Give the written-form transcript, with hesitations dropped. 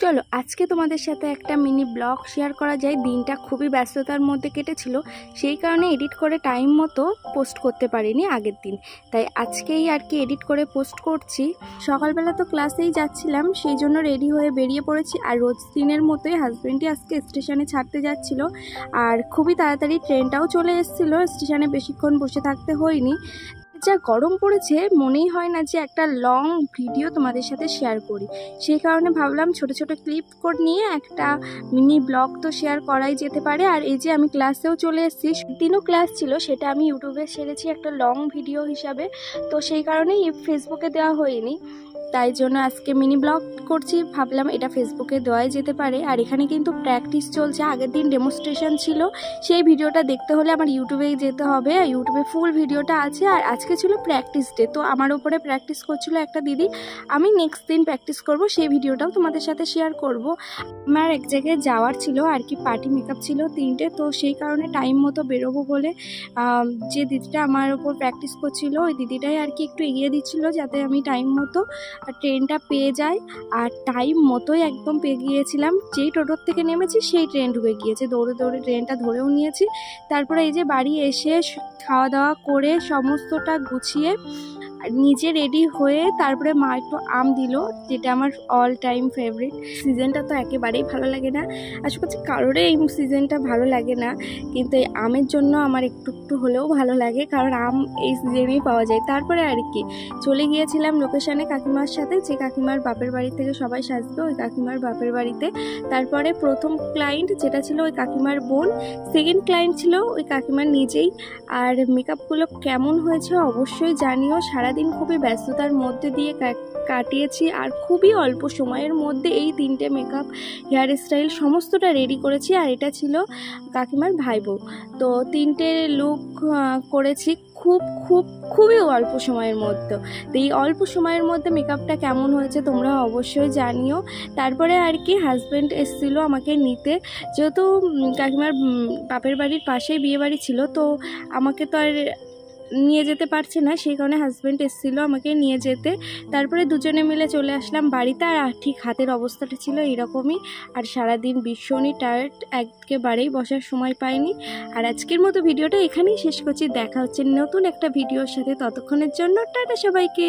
চলো আজকে তোমাদের সাথে একটা মিনি ব্লগ শেয়ার করা যায়। দিনটা খুবই ব্যস্ততার মধ্যে কেটেছিল, সেই কারণে এডিট করে টাইম মতো পোস্ট করতে পারিনি আগের দিন, তাই আজকেই আর কি এডিট করে পোস্ট করছি। সকালবেলা তো ক্লাসেই যাচ্ছিলাম, সেই জন্য রেডি হয়ে বেরিয়ে পড়েছি। আর রোজ দিনের মতোই হাজব্যান্ডই আজকে স্টেশনে ছাড়তে যাচ্ছিল, আর খুবই তাড়াতাড়ি ট্রেনটাও চলে এসেছিলো। স্টেশনে বেশিক্ষণ বসে থাকতে হয়নি। যা গরম পড়েছে, মনেই হয় না যে একটা লং ভিডিও তোমাদের সাথে শেয়ার করি, সেই কারণে ভাবলাম ছোট ছোট ক্লিপ করে নিয়ে একটা মিনি ব্লগ তো শেয়ার করাই যেতে পারে। আর এই যে আমি ক্লাসেও চলে এসেছি, দিনও ক্লাস ছিল, সেটা আমি ইউটিউবে ছেড়েছি একটা লং ভিডিও হিসাবে, তো সেই কারণেই ফেসবুকে দেওয়া হয়নি, তাই জন্য আজকে মিনি ব্লগ করছি। ভাবলাম এটা ফেসবুকে দেওয়াই যেতে পারে। আর এখানে কিন্তু প্র্যাকটিস চলছে, আগের দিন ডেমনস্ট্রেশন ছিল, সেই ভিডিওটা দেখতে হলে আমার ইউটিউবেই যেতে হবে, ইউটিউবে ফুল ভিডিওটা আছে। আর আজকে ছিল প্র্যাকটিস ডে, তো আমার ওপরে প্র্যাকটিস করছিল একটা দিদি, আমি নেক্সট দিন প্র্যাকটিস করব, সেই ভিডিওটাও তোমাদের সাথে শেয়ার করব। আমার এক জায়গায় যাওয়ার ছিল আর কি, পার্টি মেকআপ ছিল 3টে, তো সেই কারণে টাইম মতো বেরোবো বলে যে দিদিটা আমার ওপর প্র্যাকটিস করছিল, ওই দিদিটাই আর কি একটু এগিয়ে দিচ্ছিল যাতে আমি টাইম মতো ট্রেনটা পেয়ে যাই। আর টাইম মতোই একদম পেয়ে গিয়েছিলাম, যেই টোটোর থেকে নেমেছি সেই ট্রেন ঢুকে গিয়েছে, দৌড়ে দৌড়ে ট্রেনটা ধরেও নিয়েছি। তারপরে এই যে বাড়ি এসে খাওয়া দাওয়া করে সমস্তটা গুছিয়ে নিজে রেডি হয়ে তারপরে মা একটু আম দিল, যেটা আমার অল টাইম ফেভারিট। সিজনটা তো একেবারেই ভালো লাগে না, আশা করছি কারোরই এই সিজনটা ভালো লাগে না, কিন্তু এই আমের জন্য আমার একটু একটু হলেও ভালো লাগে, কারণ আম এই সিজনেই পাওয়া যায়। তারপরে আর কি চলে গিয়েছিলাম লোকেশানে কাকিমার সাথে, যে কাকিমার বাপের বাড়ি থেকে সবাই সাজবে, ওই কাকিমার বাপের বাড়িতে। তারপরে প্রথম ক্লায়েন্ট যেটা ছিল ওই কাকিমার বোন, সেকেন্ড ক্লায়েন্ট ছিল ওই কাকিমার নিজেই। আর মেকআপগুলো কেমন হয়েছে অবশ্যই জানিও। সারাদিন খুবই ব্যস্ততার মধ্যে দিয়ে কাটিয়েছি, আর খুবই অল্প সময়ের মধ্যে এই 3টে মেকআপ হেয়ার স্টাইল সমস্তটা রেডি করেছি। আর এটা ছিল কাকিমার ভাইবো, তো 3টে লুক করেছি খুবই অল্প সময়ের মধ্যে। তো এই অল্প সময়ের মধ্যে মেকআপটা কেমন হয়েছে তোমরা অবশ্যই জানিও। তারপরে আর কি হাজব্যান্ড এসেছিলো আমাকে নিতে, যেহেতু কাকিমার বাপের বাড়ির পাশেই বিয়ে বাড়ি ছিল, তো আমাকে তো আর নিয়ে যেতে পারছে না, সেই কারণে হাজব্যান্ড এসেছিলো আমাকে নিয়ে যেতে। তারপরে দুজনে মিলে চলে আসলাম বাড়িতে। আর ঠিক হাতের অবস্থাটা ছিল এরকমই, আর সারাদিন ভীষণই টায়ার্ড, একেবারেই বসার সময় পাইনি। আর আজকের মতো ভিডিওটা এখানেই শেষ করছি, দেখা হচ্ছে নতুন একটা ভিডিওর সাথে, ততক্ষণের জন্য টাটা সবাইকে।